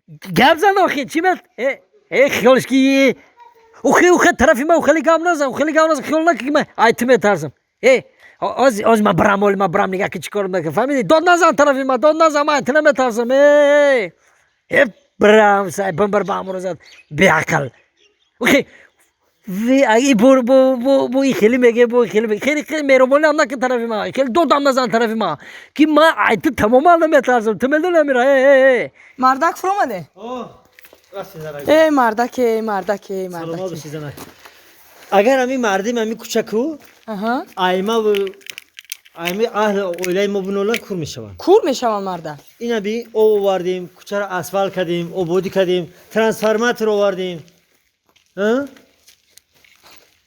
گپ زن آخه چی مت خیالش کی اوخه طرفی ما خیلی گام نزن خیال نکنی من ایتم ترسم از ما برام نگاه که چیکار میکنه فهمیدی داد نزن طرفی ما من ایتم ترسم برام سای بمبر بامون زد بیعقل اوخه ای بو خیلی میگه خیلی مهربانی هم نکن طرفی ما خیلی دادم نزن طرفی ما که ما ایت تمام نمیترسم تو میدونی میره مردک فرامده مردک اگر همی مردیم همی کوچکو ایما و ایما اهل اویلای ما بنولا کور میشون مردک اینا بی او آوردیم کوچه را اسفالت کردیم اوبودی کردیم ترانسفورماتور آوردیم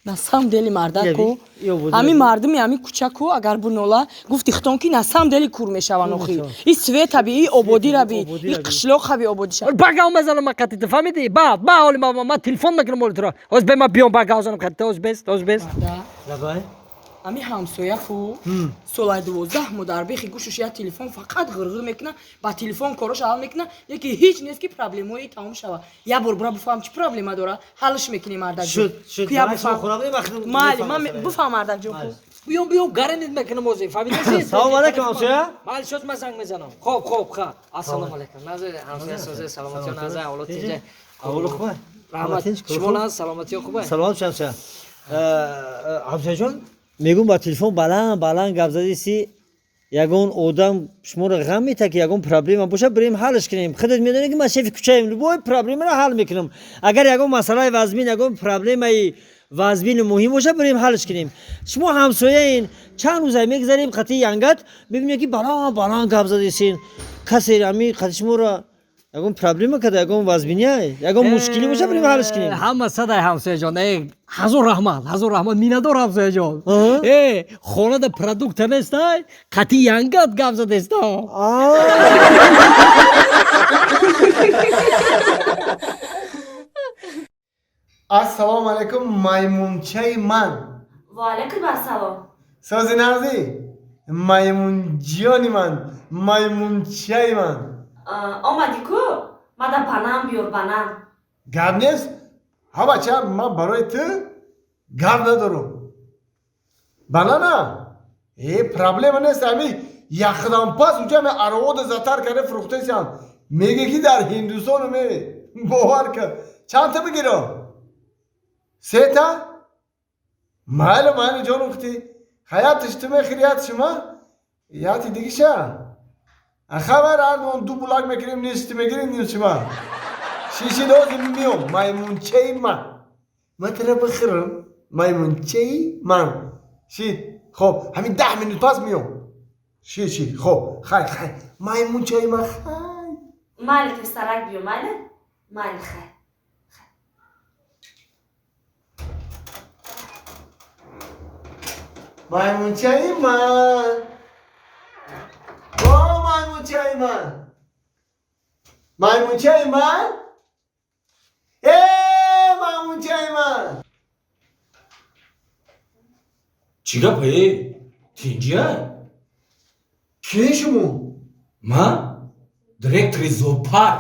насам дели мардаку ҳами мардими ҳами кӯчаку агар бунола гуфти хитон ки насам дели кур мешаванд охи и света би и ободира би и қишлоқа би ободи шавад багав мезанам ма қатита фаҳмиди ба ҳоли ма телефон мекунам оли туро оз бе ма биём багав занам қатита оз бес ҳами ҳамсояку солаи 12 модар бехи гӯшуш я телефон фақат ғирғир мекуна ба телефон корош ҳал мекуна яки ҳеҷ нест ки проблемаи тамом шава я бор бура буфаҳам чӣ проблема дора ҳалш мекунӣ мардак майли ман буфаҳам мардак ҷон биём гаранит мекунам ози фаҳмиди салом алайкум ҳамсоя майли шоз ма занг мезанам хоб ха ассалому алайкум назар ҳамсоя созе саломатиё назар ҳолоти инҷа аввалу хубай раҳмат шумо на саломатиё хубай саломат ҳамсоя ҳамсояҷон мегӯм ба телефон баланд гап задиси ягон одам шуморо ғам мета ки ягон проблема боша бирем ҳалш кунем худат медонӣ ки ман шефи кӯчаем любой проблемаро ҳал мекунам агар ягон масъалаи вазмин ягон проблемаи вазмини муҳим боша бирем ҳалш кунем шумо ҳамсояин чанд рӯза мегзарем қати янгат мебинем ки баланд гап задисин касе ами қати шуморо ягон проблема када ягон вазминия ягон мушкилӣ боша бирем ҳалш кунем ҳама садай ҳамсояҷон ҳазор раҳмат миннатдор ҳамсояҷон хонада продукта нестай қати янгат гап задеста ассалому алайкум маймунчаи ман ва алайкум ассалом сози навзи маймунҷони ман маймунчаи ман омади ку мада банан биёр банан гап нест ҳабача ман барои ту гап надорам банана проблема нест ами якдам пас уҷа ме аровода затар карда фурӯхтасиам меге ки дар ҳиндустону ме бовар кар чандта бигирам сета майли ҷону хти ҳаятиш ту мехири ятшима яти дигиша خبر آن دو بلاک میکنیم نیستی میگیریم نیستیما شیشی دوزی میام مایمونچه من ترا بخرم مایمونچه من شید خب همین 10 مینوت پس میام شی خب خای مایمونچه من خای مالی که سرک بیو مالی خای مایمونچه من مایمونچه من مایمونچه من چی گپه؟ تینجیه؟ کیه شما؟ من؟ دایرکتوری زوپارک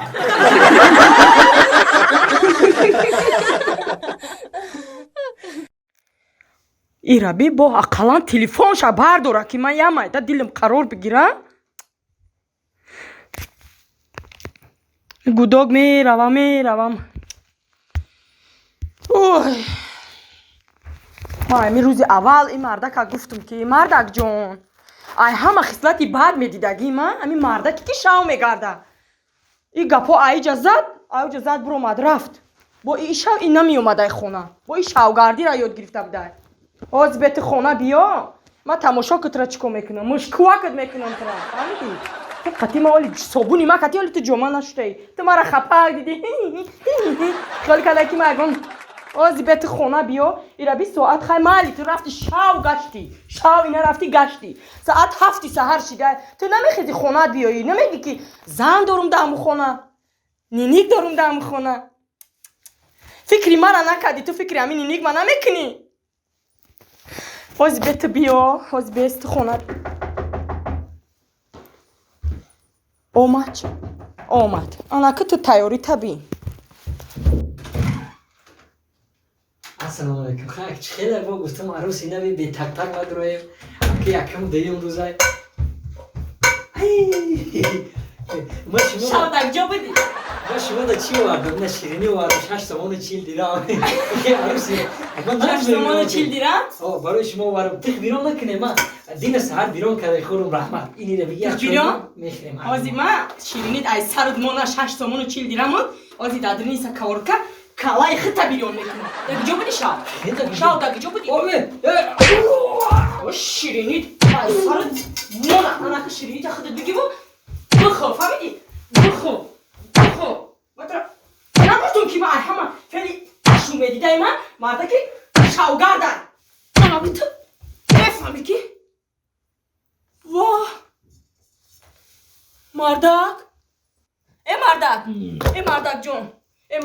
ираби бо ақаллан телефонша бардора ки ман я майда дилам қарор бигирам гудок меравам ой ами рӯзи аввал ин мардака гуфтам ки мардак ҷон ай ҳама хислати бад медидаги ман ами мардаке ки шав мегарда и гапо аиҷа зад буромад рафт бо и шав ин намеомадай хона бо и шавгардира ёд гирифта будай оз бети хона биё ман тамошокатра чикор мекунам мушкувакат мекунам тра фаҳмидӣ қати ма оли собуни ма қати оли ту ҷома нашудаи ту мара хапак диди хиёл карда ки ма ягон ози бети хона биё ираби соат хай мали ту рафти шав гашти шав ина рафти гашти соат 7 саҳар шида ту намехези хонат биёӣ намеги ки зан дорум дар ҳамун хона ниник дорум дар ҳамун хона фикри мара накарди ту фикри ҳамин ниник ма намекунӣ ози бети биё ози бести хонат омач омад анаки ту тайёрӣ табӣ Assalomu alaykum. Ha, chixela bu gustum arusi navi be tak tak madroye. Ki yakam deyum ruzay. Ma shimo шавдакҷо будӣ ma shimo da chi vardım, ne şirini vardım. Şaş zamanı çil diram. Ki arusi. ҷашсомону чил дирам O baroy shimo varım. Tık birom nakine ma. Dina saat birom kare khorum rahmat. İni de bir yak. Birom? Mehrim. ҳозир ман ширинит ай сард мона 6 сомону чил дирамон ҳозир дадриниса каворка калаи хита бирён мекунам дакиҷо будӣ шав дакиҷо будӣ ширинит ай сард мона анака ширинита хита бигиву бихо фаҳмидӣ бихо намуштум ки ман ай ҳама феъли ашум медидаи ман мардаки шавгардан анаби ту мефаҳмӣ ки воҳ мардак мардакҷон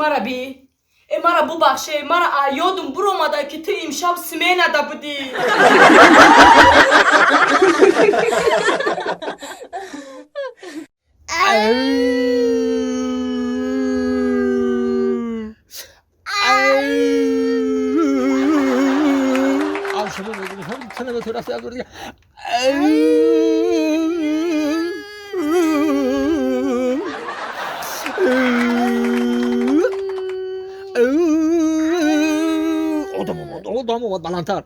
мара би мара бубахше мара ёдум буромада ки ту имшаб сменада будӣ Odam olmadı balantar.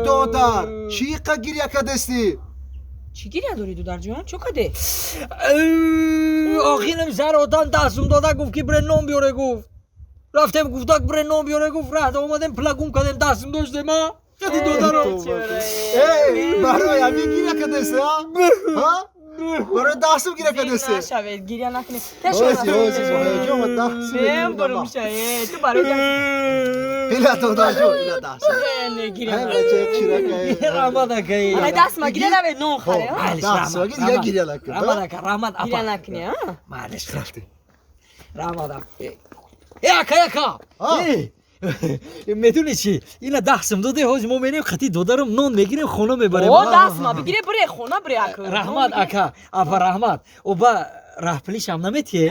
دودار چیقا گیریا کدستی чӣ гиря дорӣ дударҷон чӯ каде آخینم سر آدم دستم داده گفت که بره نام بیاره گفت رفتم گفتک بره نام بیاره گفت رفت آمدم پلگون کردم دستم داشته ما خیلی داده رو برای همین گیریا کدستی ها برای دستم گیریا کدستی нашавед гиря накунӣ Hem бурум шавед ту барои İla dodar jo, ila dastım. гиря Hem de çek şiraka. Rahmat akayı. ана дастма гиря навед нон харе Dastım git ya giriyor lakı. Rahmat aka, rahmat apa. гиря накунӣ Maalesef. Rahmat apa. Aka aka. میدونی چی اینا دستم داده حاج ما میریم خطی دادارم نون میگیریم خونه میبریم о дастма бигире бире хона бире ака رحمت اکا اپا رحمت او با راه پلیش هم نمیتیه